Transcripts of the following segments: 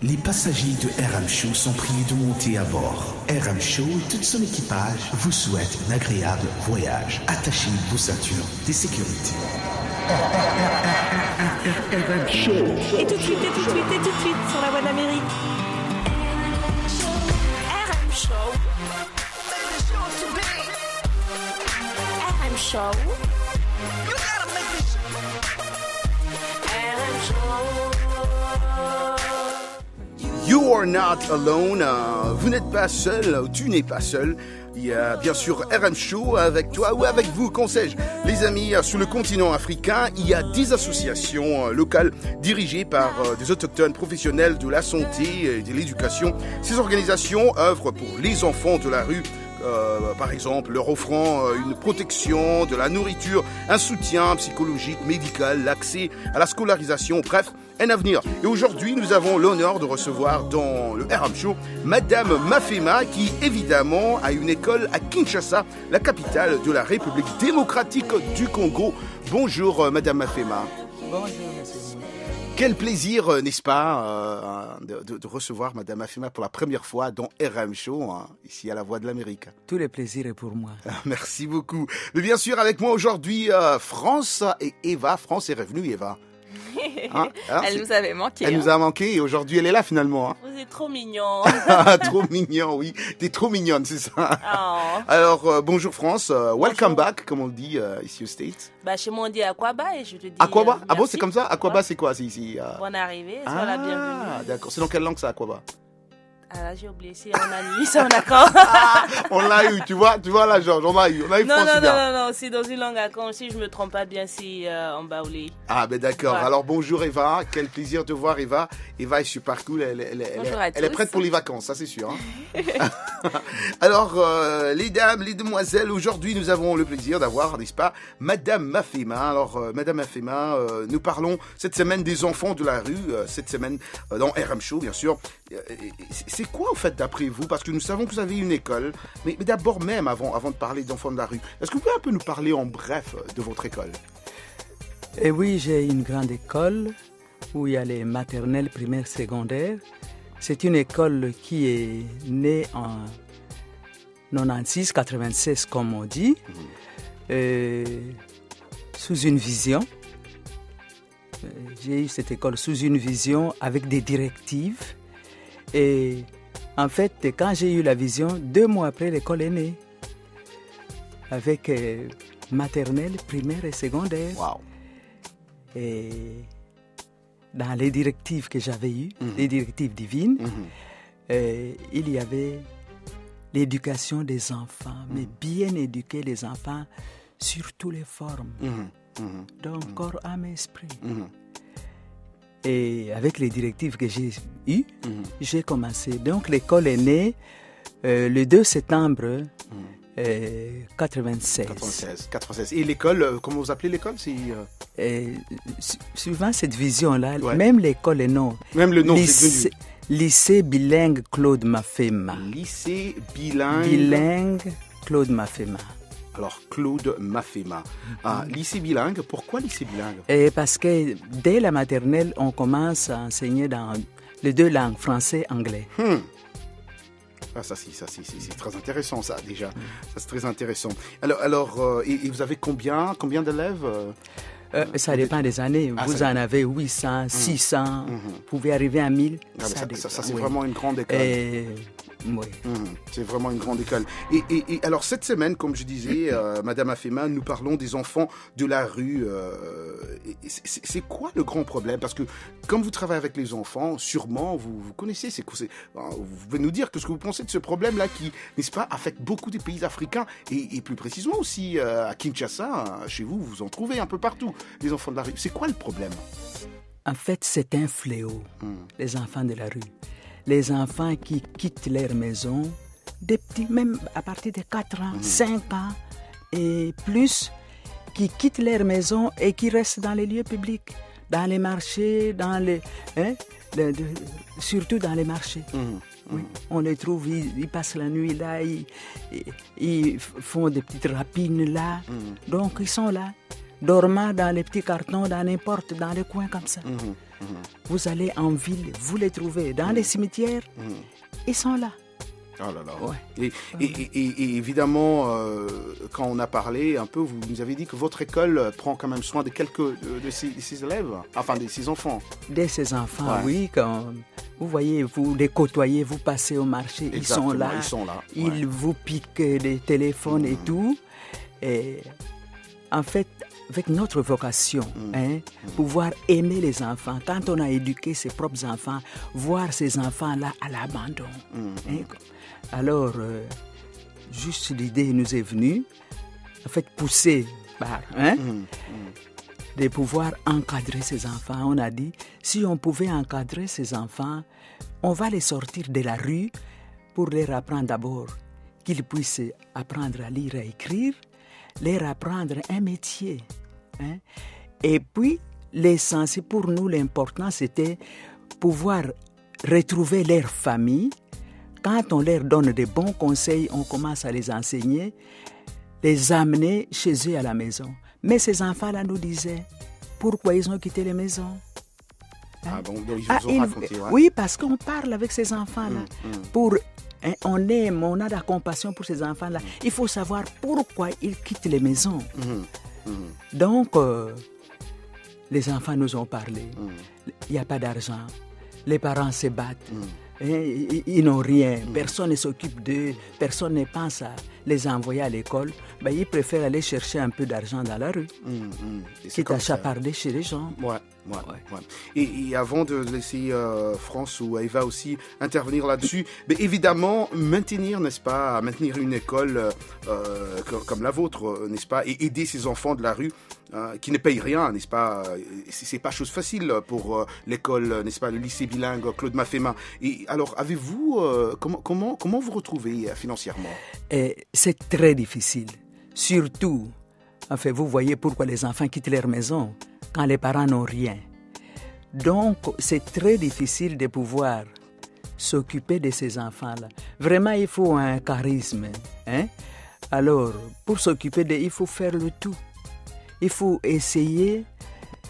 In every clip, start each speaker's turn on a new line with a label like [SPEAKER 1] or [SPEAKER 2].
[SPEAKER 1] Les passagers de RM Show sont priés de monter à bord. RM Show et tout son équipage vous souhaitent un agréable voyage. Attachez vos ceintures de sécurité.
[SPEAKER 2] RM Show. Et tout de suite, sur la voie d'Amérique. RM Show. RM Show. RM Show.
[SPEAKER 3] You are not alone. Vous n'êtes pas seul, tu n'es pas seul. Il y a bien sûr RM Show avec toi ou avec vous, qu'on sais-je. Les amis, sur le continent africain, il y a des associations locales dirigées par des autochtones professionnels de la santé et de l'éducation. Ces organisations œuvrent pour les enfants de la rue. Par exemple, leur offrant une protection, de la nourriture, un soutien psychologique, médical, l'accès à la scolarisation, bref, un avenir. Et aujourd'hui, nous avons l'honneur de recevoir dans le RM Show Madame Mafema, qui évidemment a une école à Kinshasa, la capitale de la République démocratique du Congo. Bonjour Madame Mafema.
[SPEAKER 4] Bonjour monsieur.
[SPEAKER 3] Quel plaisir, n'est-ce pas, de recevoir Madame Mafema pour la première fois dans RM Show, ici à la Voix de l'Amérique.
[SPEAKER 4] Tout le plaisir est pour moi.
[SPEAKER 3] Merci beaucoup. Mais bien sûr, avec moi aujourd'hui, France et Eva. France est revenue, Eva.
[SPEAKER 5] Hein? Alors, elle nous avait manqué.
[SPEAKER 3] Elle nous a manqué et aujourd'hui elle est là finalement.
[SPEAKER 5] Vous êtes trop mignon.
[SPEAKER 3] Trop mignon, oui. T'es trop mignonne, c'est ça.
[SPEAKER 5] Oh.
[SPEAKER 3] Alors, bonjour France. Welcome back, comme on le dit ici aux States.
[SPEAKER 5] Bah, chez moi on dit Aquaba et je te dis.
[SPEAKER 3] Aquaba? Ah bon, c'est comme ça? Aquaba, c'est quoi? C'est ici.
[SPEAKER 5] Bonne arrivée, sois la bienvenue.
[SPEAKER 3] Ah, d'accord. C'est dans quelle langue ça, Aquaba?
[SPEAKER 5] Ah là, j'ai oublié, c'est en ami, c'est en accord.
[SPEAKER 3] On l'a eu, tu vois là, Georges, on a eu
[SPEAKER 5] Non, c'est dans une langue accord, si je me trompe pas bien, c'est en baoulé.
[SPEAKER 3] Ah, ben d'accord. Ouais. Alors, bonjour Eva, quel plaisir de voir Eva. Eva est super cool, elle est prête pour les vacances, ça c'est sûr. Hein. Alors, les dames, les demoiselles, aujourd'hui nous avons le plaisir d'avoir, n'est-ce pas, Madame Mafema. Alors, Madame Mafema, nous parlons cette semaine des enfants de la rue, cette semaine dans RM Show, bien sûr. C'est quoi, en fait, d'après vous? Parce que nous savons que vous avez une école, mais d'abord même, avant de parler d'enfants de la rue, est-ce que vous pouvez un peu nous parler en bref de votre école?
[SPEAKER 4] Et oui, j'ai une grande école où il y a les maternelles, primaires, secondaires. C'est une école qui est née en 96, comme on dit, sous une vision. J'ai eu cette école sous une vision avec des directives. Et en fait, quand j'ai eu la vision, 2 mois après, l'école est née. Avec maternelle, primaire et secondaire.
[SPEAKER 3] Wow.
[SPEAKER 4] Et dans les directives que j'avais eues, les directives divines, il y avait l'éducation des enfants, mais bien éduquer les enfants sur toutes les formes. Donc, corps, âme et esprit. Et avec les directives que j'ai eues, j'ai commencé. Donc, l'école est née le 2 septembre 96.
[SPEAKER 3] Et l'école, comment vous appelez l'école?
[SPEAKER 4] Suivant cette vision-là, même l'école est non.
[SPEAKER 3] Même le nom, c'est devenu.
[SPEAKER 4] Lycée bilingue Claude Mafema.
[SPEAKER 3] Lycée bilingue.
[SPEAKER 4] Bilingue Claude Mafema.
[SPEAKER 3] Alors, Claude Mafema. Lycée bilingue, pourquoi lycée bilingue?
[SPEAKER 4] Parce que dès la maternelle, on commence à enseigner dans les 2 langues, français et anglais.
[SPEAKER 3] Ah, ça, c'est très intéressant, ça, déjà. Ça, c'est très intéressant. Alors et vous avez combien d'élèves?
[SPEAKER 4] Ça dépend des années. Vous en avez 800, 600, vous pouvez arriver à 1000.
[SPEAKER 3] Ça, c'est vraiment une grande école.
[SPEAKER 4] Oui.
[SPEAKER 3] C'est vraiment une grande école. Et alors, cette semaine, comme je disais, Madame Mafema, nous parlons des enfants de la rue. C'est quoi le grand problème? Parce que, comme vous travaillez avec les enfants, sûrement, vous connaissez, vous pouvez nous dire ce que vous pensez de ce problème-là qui, n'est-ce pas, affecte beaucoup des pays africains et plus précisément aussi à Kinshasa, chez vous, vous en trouvez un peu partout, les enfants de la rue. C'est quoi le problème?
[SPEAKER 4] En fait, c'est un fléau, les enfants de la rue. Les enfants qui quittent leur maison, des petits, même à partir de 4 ans, 5 ans et plus, qui quittent leur maison et qui restent dans les lieux publics, dans les marchés, surtout dans les marchés. Oui. On les trouve, ils passent la nuit là, ils font des petites rapines là. Donc ils sont là. dormant dans les petits cartons, dans les coins comme ça. Vous allez en ville, vous les trouvez. Dans les cimetières, ils sont là.
[SPEAKER 3] Oh là là.
[SPEAKER 4] Ouais.
[SPEAKER 3] Et évidemment, quand on a parlé un peu, vous nous avez dit que votre école prend quand même soin de quelques de ses élèves, enfin de ses enfants.
[SPEAKER 4] De ses enfants, oui. Quand vous voyez, vous les côtoyez, vous passez au marché,
[SPEAKER 3] Exactement,
[SPEAKER 4] ils sont là. Ils vous piquent les téléphones et tout. Et en fait, avec notre vocation, pouvoir aimer les enfants, quand on a éduqué ses propres enfants, voir ces enfants-là à l'abandon. Alors, juste l'idée nous est venue, en fait, poussée par, de pouvoir encadrer ces enfants. On a dit, si on pouvait encadrer ces enfants, on va les sortir de la rue pour leur apprendre d'abord qu'ils puissent apprendre à lire et à écrire, leur apprendre un métier. Et puis, l'essentiel pour nous, l'important, c'était pouvoir retrouver leur famille. Quand on leur donne des bons conseils, on commence à les enseigner, les amener chez eux à la maison. Mais ces enfants-là nous disaient pourquoi ils ont quitté les maisons.
[SPEAKER 3] Ah bon, donc ils vous ont raconté, ouais.
[SPEAKER 4] Oui, parce qu'on parle avec ces enfants-là. On aime, on a de la compassion pour ces enfants-là. Il faut savoir pourquoi ils quittent les maisons. Donc, les enfants nous ont parlé. Il n'y a pas d'argent. Les parents se battent. Ils n'ont rien. Personne ne s'occupe d'eux. Personne ne pense à les envoyer à l'école. Ben, ils préfèrent aller chercher un peu d'argent dans la rue. Quitte à chaparder chez les gens.
[SPEAKER 3] Ouais. Et avant de laisser France ou Eva aussi intervenir là-dessus, mais évidemment, maintenir une école comme la vôtre, n'est-ce pas, et aider ces enfants de la rue qui ne payent rien, n'est-ce pas, c'est pas chose facile pour l'école, n'est-ce pas, le lycée bilingue Claude Mafema. Et alors, avez-vous, comment vous retrouvez financièrement?
[SPEAKER 4] C'est très difficile, surtout, enfin, vous voyez pourquoi les enfants quittent leur maison quand les parents n'ont rien. Donc, c'est très difficile de pouvoir s'occuper de ces enfants-là. Vraiment, il faut un charisme. Alors, pour s'occuper il faut faire le tout. Il faut essayer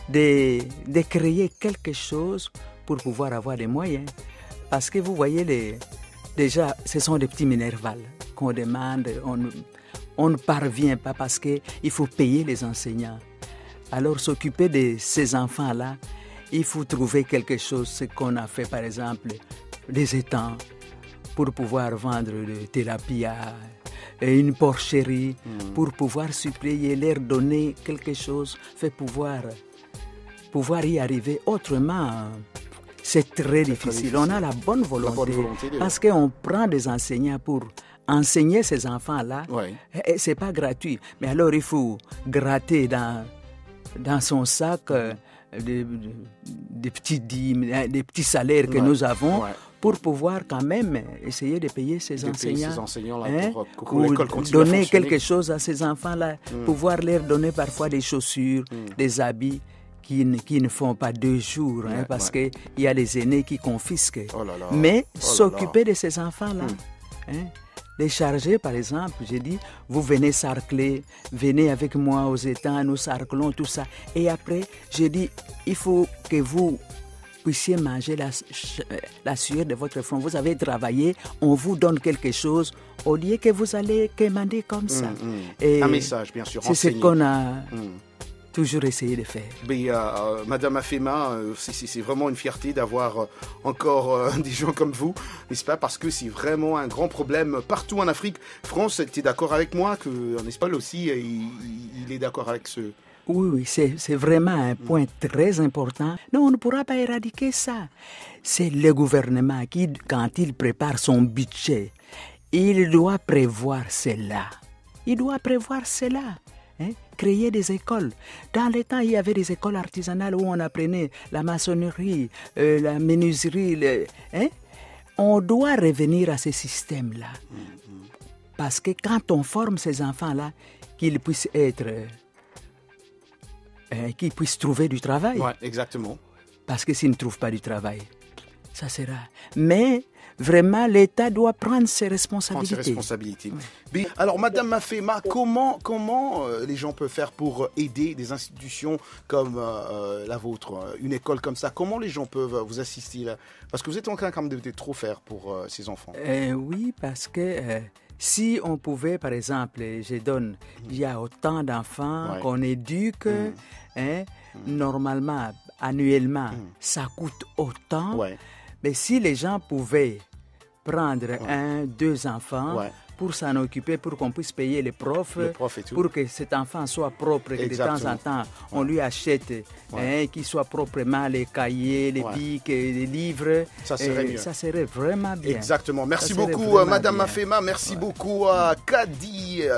[SPEAKER 4] de créer quelque chose pour pouvoir avoir des moyens. Parce que vous voyez, déjà, ce sont des petits minervales qu'on demande. On ne parvient pas parce qu'il faut payer les enseignants. Alors, s'occuper de ces enfants-là, il faut trouver quelque chose, ce qu'on a fait, par exemple, des étangs, pour pouvoir vendre de tilapia, une porcherie, pour pouvoir suppléer, leur donner quelque chose, fait pouvoir y arriver. Autrement, c'est très difficile. On a la bonne volonté parce qu'on prend des enseignants pour enseigner ces enfants-là. Et c'est pas gratuit. Mais alors, il faut gratter dans son sac des petits dîmes, des petits salaires que nous avons pour pouvoir quand même essayer de payer ces enseignants-là pour l'école continue donner quelque chose à ces enfants-là, pouvoir leur donner parfois des chaussures, des habits qui ne font pas 2 jours, parce qu'il y a les aînés qui confisquent. Mais s'occuper de ces enfants-là, les charger, par exemple, j'ai dit, vous venez sarcler, venez avec moi aux étangs, nous sarclons, tout ça. Et après, j'ai dit, il faut que vous puissiez manger la sueur de votre front. Vous avez travaillé, on vous donne quelque chose, au lieu que vous allez quémander comme ça.
[SPEAKER 3] Et un message, bien sûr,
[SPEAKER 4] c'est ce qu'on a toujours essayé de faire.
[SPEAKER 3] Mais, Madame Mafema, c'est vraiment une fierté d'avoir encore des gens comme vous, n'est-ce pas? Parce que c'est vraiment un grand problème partout en Afrique. France, tu es d'accord avec moi que, n'est-ce pas, aussi, il est d'accord avec ce...
[SPEAKER 4] Oui, c'est vraiment un point très important. Non, on ne pourra pas éradiquer ça. C'est le gouvernement qui, quand il prépare son budget, il doit prévoir cela. Créer des écoles. Dans les temps, il y avait des écoles artisanales où on apprenait la maçonnerie, la menuiserie. On doit revenir à ce système-là. Parce que quand on forme ces enfants-là, qu'ils puissent qu'ils puissent trouver du travail.
[SPEAKER 3] Oui, exactement.
[SPEAKER 4] Parce que s'ils ne trouvent pas du travail, ça sera... Mais vraiment, l'État doit prendre ses responsabilités.
[SPEAKER 3] Bien, alors, Madame Mafema, comment les gens peuvent faire pour aider des institutions comme la vôtre, une école comme ça? Comment les gens peuvent vous assister là? Parce que vous êtes en train quand même de trop faire pour ces enfants.
[SPEAKER 4] Oui, parce que si on pouvait, par exemple, il y a autant d'enfants qu'on éduque, normalement, annuellement, ça coûte autant. Mais si les gens pouvaient prendre 1, 2 enfants pour s'en occuper, pour qu'on puisse payer les profs pour que cet enfant soit propre, que de temps en temps, on lui achète, qu'il soit proprement les cahiers, les bics, les livres.
[SPEAKER 3] Ça serait mieux.
[SPEAKER 4] Ça serait vraiment bien.
[SPEAKER 3] Exactement. Merci beaucoup, Madame Mafema. Merci beaucoup à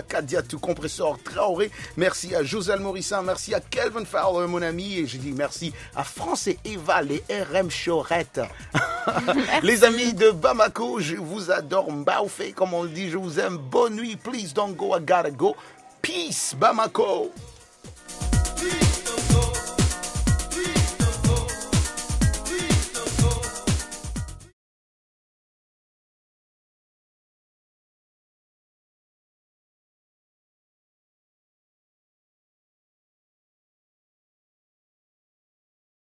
[SPEAKER 3] Kadiatou Compressor Traoré. Merci à Joselle Morissin. Merci à Kelvin Fowler, mon ami. Et je dis merci à France et Eva, les RM Chorette. Les amis de Bamako, je vous adore. Mbaoufé, comme on le dit, je vous aime. Bonne nuit. Please don't go, I gotta go. Peace, Bamako.